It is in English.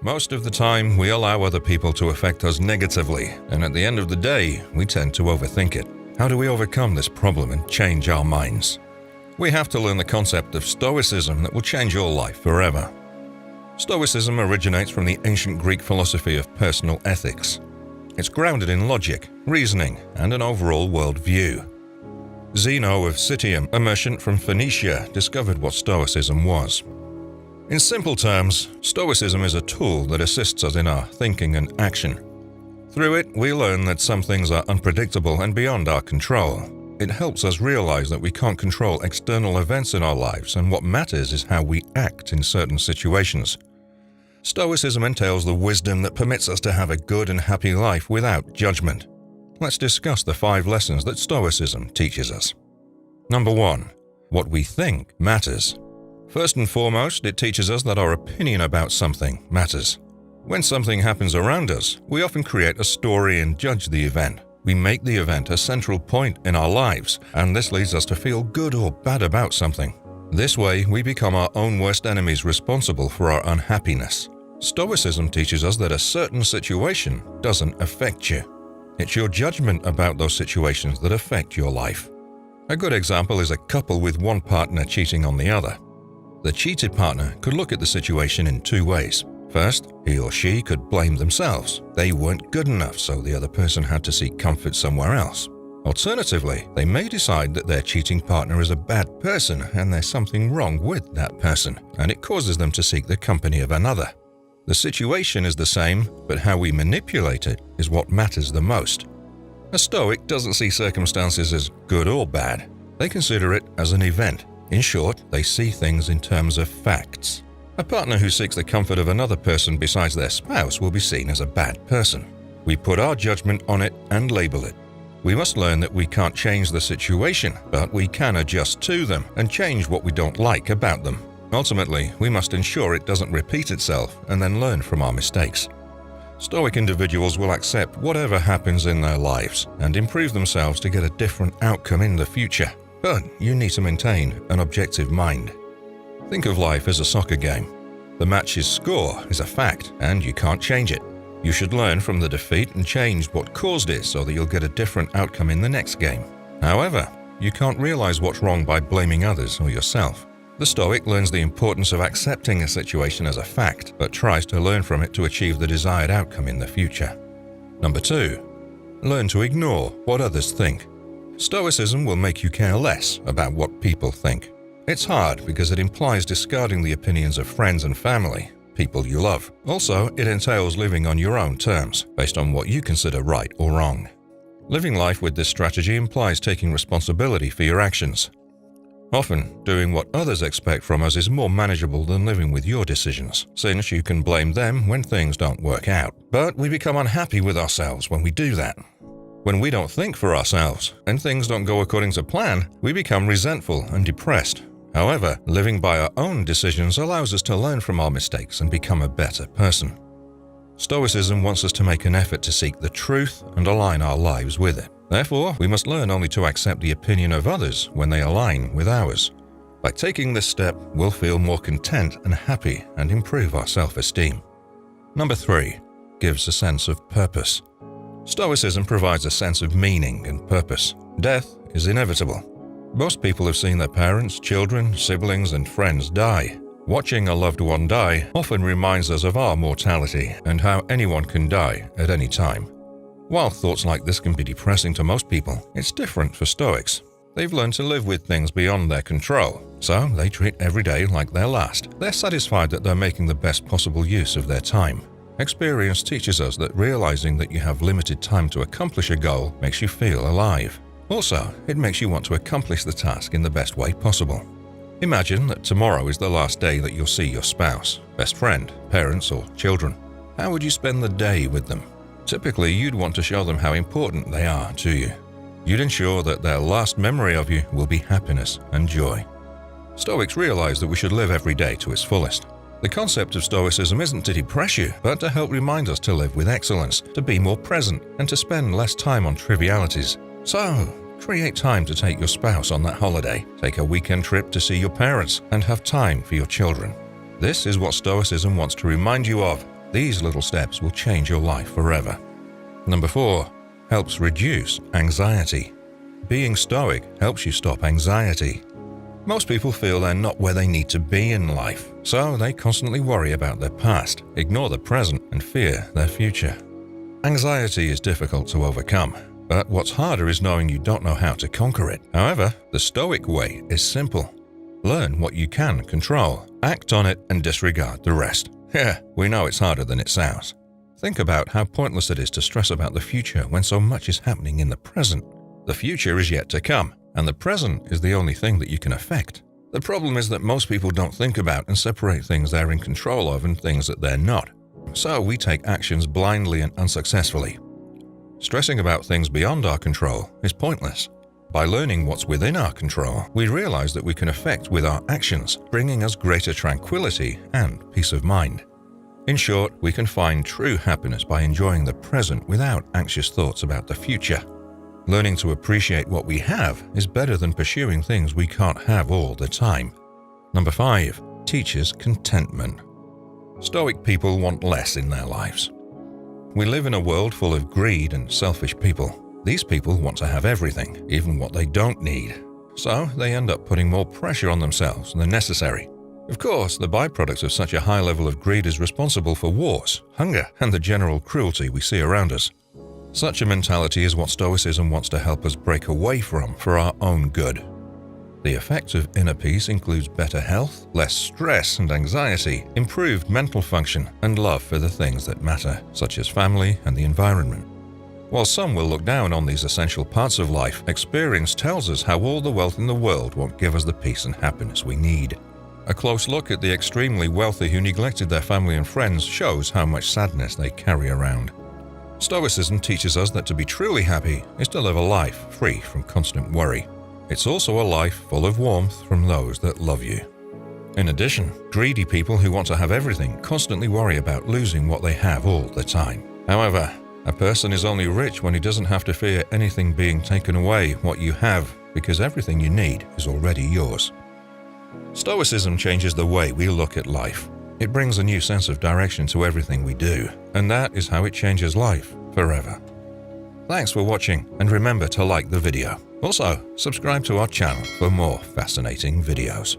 Most of the time, we allow other people to affect us negatively, and at the end of the day, we tend to overthink it. How do we overcome this problem and change our minds? We have to learn the concept of Stoicism that will change your life forever. Stoicism originates from the ancient Greek philosophy of personal ethics. It's grounded in logic, reasoning, and an overall worldview. Zeno of Citium, a merchant from Phoenicia, discovered what Stoicism was. In simple terms, Stoicism is a tool that assists us in our thinking and action. Through it, we learn that some things are unpredictable and beyond our control. It helps us realize that we can't control external events in our lives, and what matters is how we act in certain situations. Stoicism entails the wisdom that permits us to have a good and happy life without judgment. Let's discuss the 5 lessons that Stoicism teaches us. Number 1. What we think matters. First and foremost, it teaches us that our opinion about something matters. When something happens around us, we often create a story and judge the event. We make the event a central point in our lives, and this leads us to feel good or bad about something. This way, we become our own worst enemies responsible for our unhappiness. Stoicism teaches us that a certain situation doesn't affect you. It's your judgment about those situations that affect your life. A good example is a couple with one partner cheating on the other. The cheated partner could look at the situation in 2 ways. First, he or she could blame themselves. They weren't good enough, so the other person had to seek comfort somewhere else. Alternatively, they may decide that their cheating partner is a bad person and there's something wrong with that person, and it causes them to seek the company of another. The situation is the same, but how we manipulate it is what matters the most. A Stoic doesn't see circumstances as good or bad. They consider it as an event. In short, they see things in terms of facts. A partner who seeks the comfort of another person besides their spouse will be seen as a bad person. We put our judgment on it and label it. We must learn that we can't change the situation, but we can adjust to them and change what we don't like about them. Ultimately, we must ensure it doesn't repeat itself and then learn from our mistakes. Stoic individuals will accept whatever happens in their lives and improve themselves to get a different outcome in the future. But you need to maintain an objective mind. Think of life as a soccer game. The match's score is a fact, and you can't change it. You should learn from the defeat and change what caused it so that you'll get a different outcome in the next game. However, you can't realize what's wrong by blaming others or yourself. The Stoic learns the importance of accepting a situation as a fact, but tries to learn from it to achieve the desired outcome in the future. Number 2. Learn to ignore what others think. Stoicism will make you care less about what people think. It's hard because it implies discarding the opinions of friends and family, people you love. Also, it entails living on your own terms, based on what you consider right or wrong. Living life with this strategy implies taking responsibility for your actions. Often, doing what others expect from us is more manageable than living with your decisions, since you can blame them when things don't work out. But we become unhappy with ourselves when we do that. When we don't think for ourselves and things don't go according to plan, we become resentful and depressed. However, living by our own decisions allows us to learn from our mistakes and become a better person. Stoicism wants us to make an effort to seek the truth and align our lives with it. Therefore, we must learn only to accept the opinion of others when they align with ours. By taking this step, we'll feel more content and happy and improve our self-esteem. Number 3. Gives a sense of purpose. Stoicism provides a sense of meaning and purpose. Death is inevitable. Most people have seen their parents, children, siblings, and friends die. Watching a loved one die often reminds us of our mortality and how anyone can die at any time. While thoughts like this can be depressing to most people, it's different for Stoics. They've learned to live with things beyond their control, so they treat every day like their last. They're satisfied that they're making the best possible use of their time. Experience teaches us that realizing that you have limited time to accomplish a goal makes you feel alive. Also, it makes you want to accomplish the task in the best way possible. Imagine that tomorrow is the last day that you'll see your spouse, best friend, parents, or children. How would you spend the day with them? Typically, you'd want to show them how important they are to you. You'd ensure that their last memory of you will be happiness and joy. Stoics realize that we should live every day to its fullest. The concept of Stoicism isn't to depress you, but to help remind us to live with excellence, to be more present, and to spend less time on trivialities. So, create time to take your spouse on that holiday, take a weekend trip to see your parents, and have time for your children. This is what Stoicism wants to remind you of. These little steps will change your life forever. Number 4. Helps reduce anxiety. Being Stoic helps you stop anxiety. Most people feel they're not where they need to be in life, so they constantly worry about their past, ignore the present, and fear their future. Anxiety is difficult to overcome, but what's harder is knowing you don't know how to conquer it. However, the Stoic way is simple. Learn what you can control, act on it, and disregard the rest. Yeah, we know it's harder than it sounds. Think about how pointless it is to stress about the future when so much is happening in the present. The future is yet to come, and the present is the only thing that you can affect. The problem is that most people don't think about and separate things they're in control of and things that they're not. So we take actions blindly and unsuccessfully. Stressing about things beyond our control is pointless. By learning what's within our control, we realize that we can affect with our actions, bringing us greater tranquility and peace of mind. In short, we can find true happiness by enjoying the present without anxious thoughts about the future. Learning to appreciate what we have is better than pursuing things we can't have all the time. Number 5. Teaches contentment. Stoic people want less in their lives. We live in a world full of greed and selfish people. These people want to have everything, even what they don't need. So they end up putting more pressure on themselves than necessary. Of course, the byproduct of such a high level of greed is responsible for wars, hunger, and the general cruelty we see around us. Such a mentality is what Stoicism wants to help us break away from for our own good. The effect of inner peace includes better health, less stress and anxiety, improved mental function, and love for the things that matter, such as family and the environment. While some will look down on these essential parts of life, experience tells us how all the wealth in the world won't give us the peace and happiness we need. A close look at the extremely wealthy who neglected their family and friends shows how much sadness they carry around. Stoicism teaches us that to be truly happy is to live a life free from constant worry. It's also a life full of warmth from those that love you. In addition, greedy people who want to have everything constantly worry about losing what they have all the time. However, a person is only rich when he doesn't have to fear anything being taken away what you have, because everything you need is already yours. Stoicism changes the way we look at life. It brings a new sense of direction to everything we do, and that is how it changes life forever. Thanks for watching, and remember to like the video. Also, subscribe to our channel for more fascinating videos.